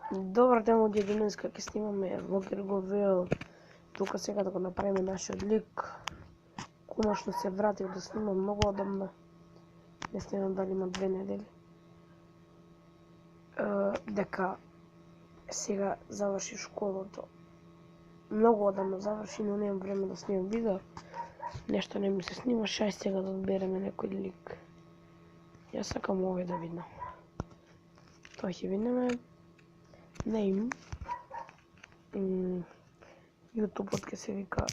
Добар ден, луѓе, денеска ќе снимаме влогер го вел. Тука сега да го направиме нашиот лик. Конечно се вратив да снимам многу одамна. Не снимам дали има 2 недели. Дека сега заврши школото. Многу одамна заврши, но немам време да снимам видео. Нешто не ми се снимаше, ај сега да одбереме некој лик. Јас сакам овој да видам. Тоа ќе видиме. Name. YouTube-от ќе се вика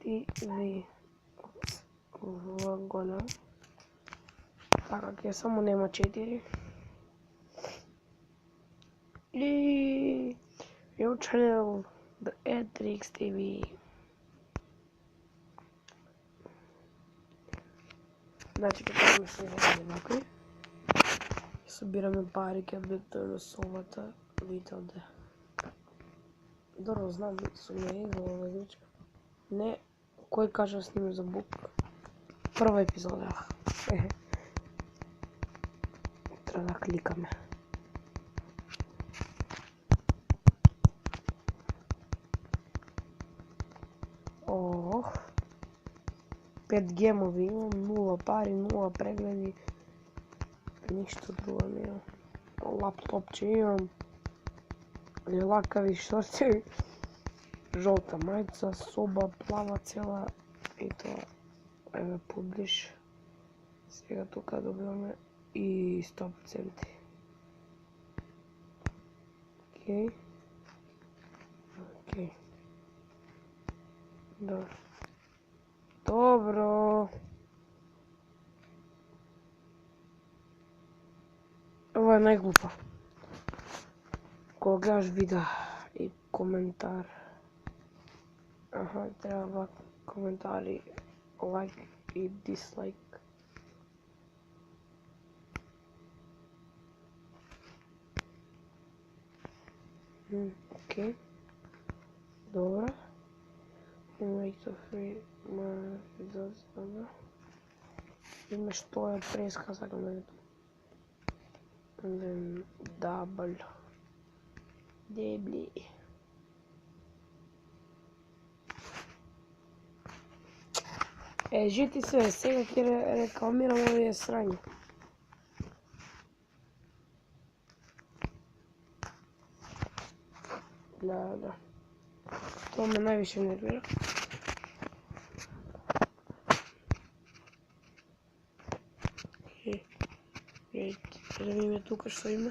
TV Вагона. Така ќе само нема 4. И your channel, the Edrix TV. Значи ќе правиме следното некој. Ќе собираме пари, ќе објектуваме совата видео де. Добро знам, сум ја играла ова игричка. Не, кој кажа снимам за бук? Прва епизода. Треба да кликаме. Ох. 5 гемови имам, 0 пари, 0 прегледи. Ништо друго не имам. Лаптопче имам. Лакави шорци. Жолта мајца, соба, плава цела. И тоа. Еве публиш. Сега тука добиваме и 100%. Окей. Окей. Добро. Добро. Ова е најглупа. Кога гледаш видео и коментар. Аха, треба коментари, лайк и дислайк. Окей. Добро. Make the free my videos. Добро. Има што е преска, сакам да видам. And then double. Дебли. Жити се, сега ќе рекламирам овие срања. Да. Тоа ме највише нервира. Да видиме тука што има.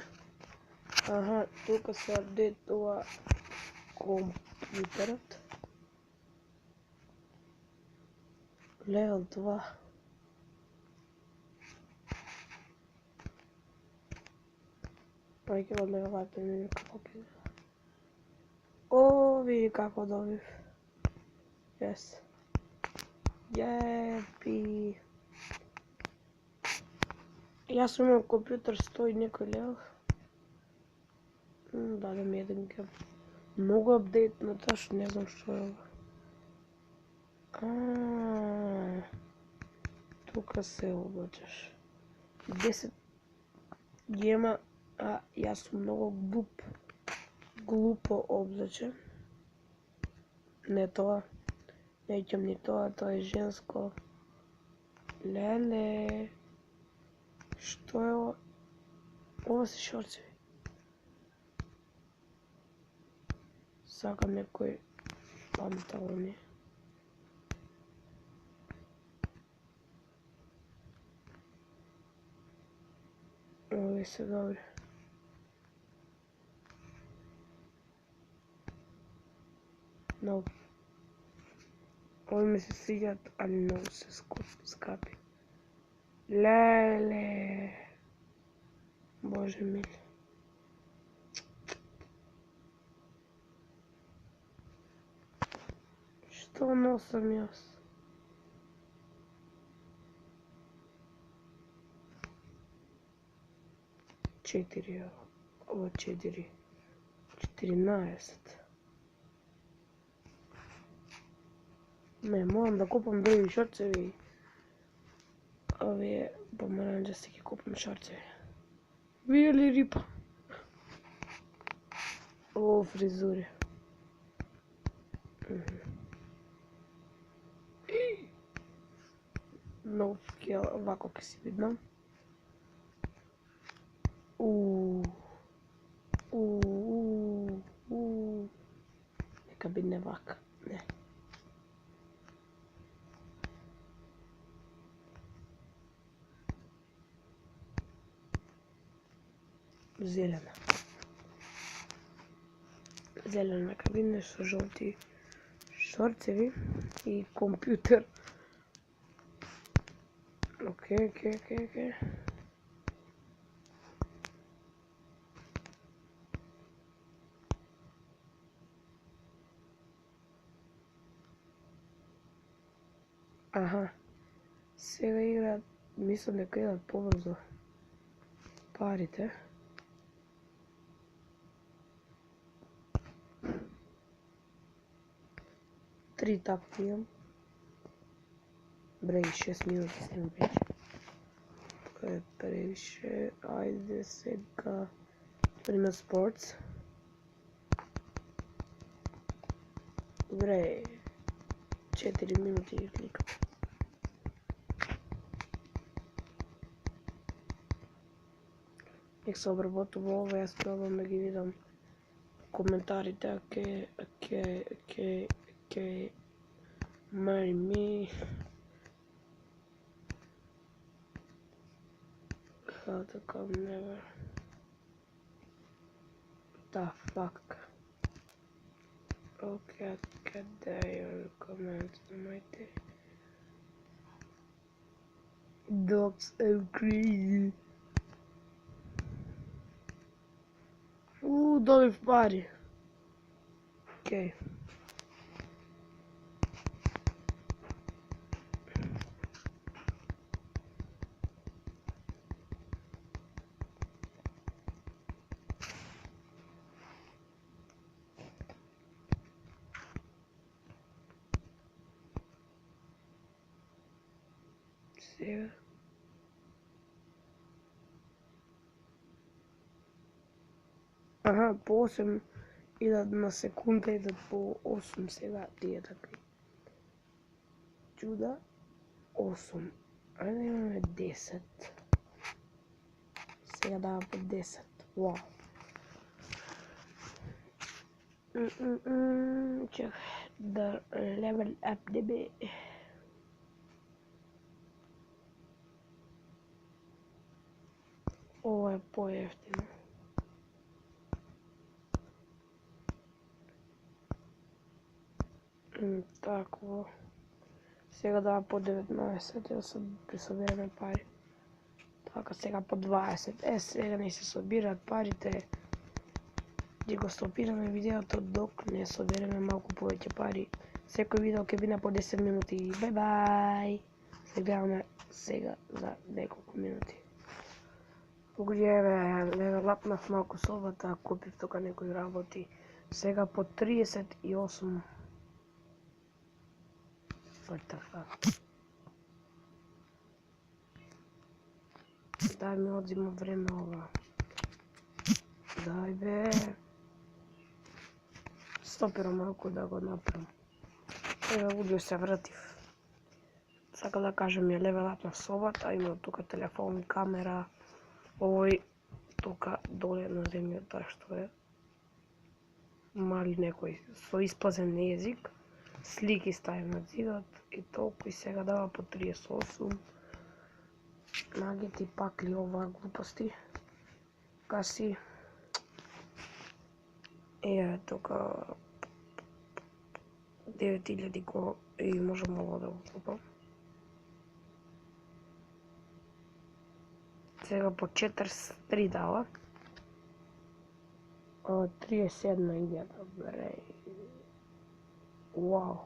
Аха, тука се апдейтува компјутерот. Левел 2. Ајде го левелате, не види како ќе. О, види како добив. Yes. Јепи. Јас имам компјутер 100 и некој левел. Даде ми еден гем. Многу апдейт на таш, не знам што е ова. Тука се облачаш. 10 гема, а јас сум многу глупо облачен. Не тоа. Не ќам ни тоа е женско. Леле. Што е ова? Ова се шорцеви. Сакам некој панталони. Ови се добри. No. Ови ми се свиѓат, али многу се скапи. Леле. Боже мили. Што носам јас? Ова 4. 14. Не, морам да купам други шорцеви. Овие помаранџа си ги купам шорцеви. Вие ли рипа? О, фризури. Много такива вако ке си видно. Нека бидне вака. Не. Зелена. Зелена нека бидне со жолти шорцеви и компјутер. Окей. Аха. Сега играат, мислам дека идат побрзо парите. Три тапки имам. Бре, 6 минути снимам вече. Тоа е превише. Ајде сега. Пример спортс. Бре, 4 минути ги кликам. Нек се обработува ова, јас пробам да ги видам коментарите, ке marry me. How to come never. The fuck. Okay, get there your comments my day. Dogs are crazy. Добив пари. Окей. Сега. Аха, по 8 идат на секунда, идат по 8 сега тие такви. Чуда 8. Ајде имаме 10. Сега дава по 10. Вау. Чекай да level up DB. Ова е поевтино. Тако. Сега дава по 19, да собереме пари. Така, сега по 20. Сега не се собираат парите. Ќе го стопираме видеото док не собереме малку повеќе пари. Секој видео ќе биде по 10 минути. Бај! Се гледаме сега за неколку минути. Погодиеве, левелапнав малку собата, купив тука некои работи. Сега по 38. What the fuck? Дај ми одзима време ова. Дај бе. Стопирам малку да го направам. Ева луѓе се вратив. Сака да кажем ја левелапнав собата, има тука телефон, камера. Овој тука доле на земјата што е мали некој со исплазен език. Слики ставим на зидот и толку и сега дава по 38. Нагети пакли ова глупости. Каси. Еве тука 9000 го и можам ово да го купам. Сега по 43 дава. 37 иде добре. Вау.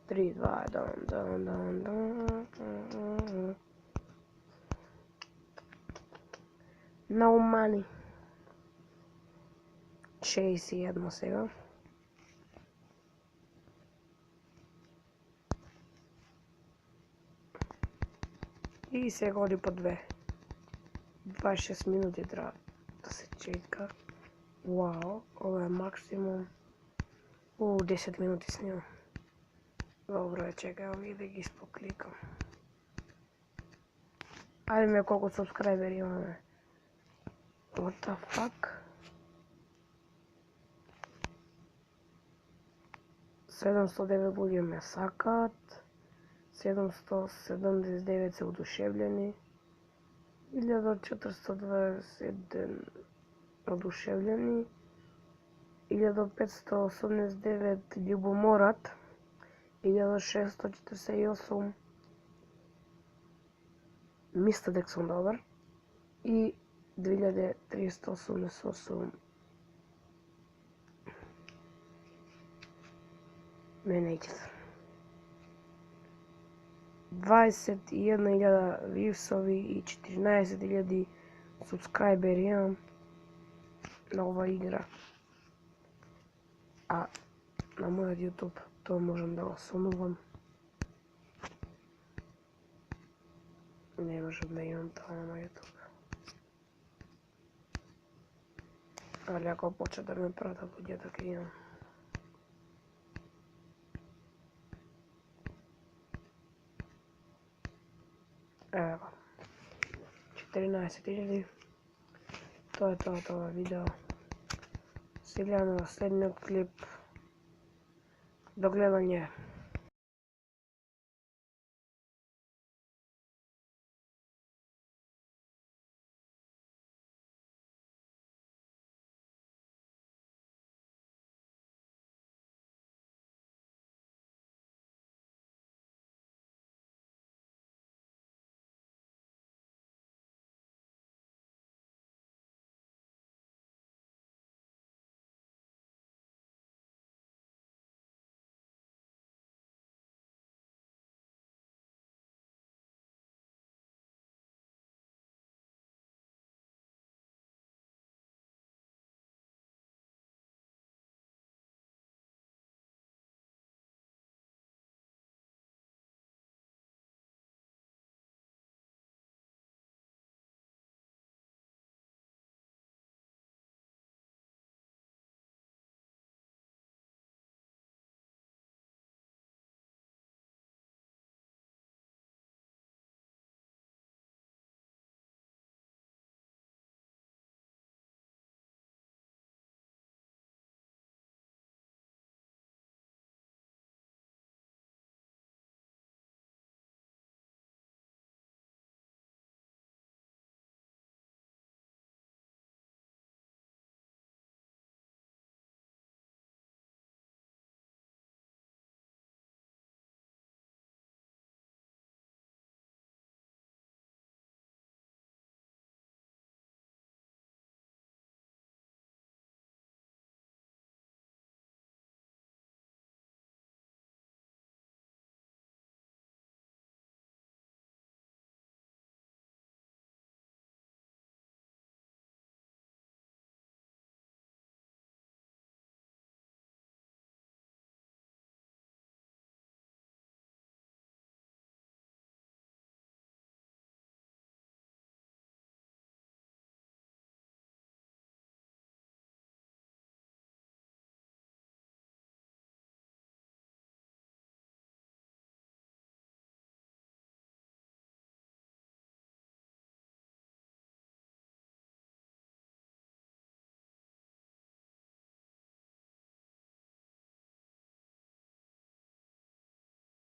3, 2, 1. No money. 61 сега. И сега оди по 2. 26 минути трябва да се чека. Вау, ова е максимум. 10 минути снимам. Добро е, чекай овие да ги изпокликам. Айде ме колко субскрайбери имаме. What the fuck? 709 луѓе ме сакаат. 779 се одушевljeni. 1421 одушевljeni. 1589 љубоморат. 1648 мисля дека сум добар. И 2388 ме неќето. 21.000 вивсови и 14.000 субскрайбери имам на ова игра. А на мојот YouTube тоа можам да го сонувам. Не можам да имам тоа на мојот YouTube. Али ако почне да ме пратат луѓето ќе имам. Ево. 14.000. Тоа е тоа видео. Се гледаме во следниот клип. До гледање.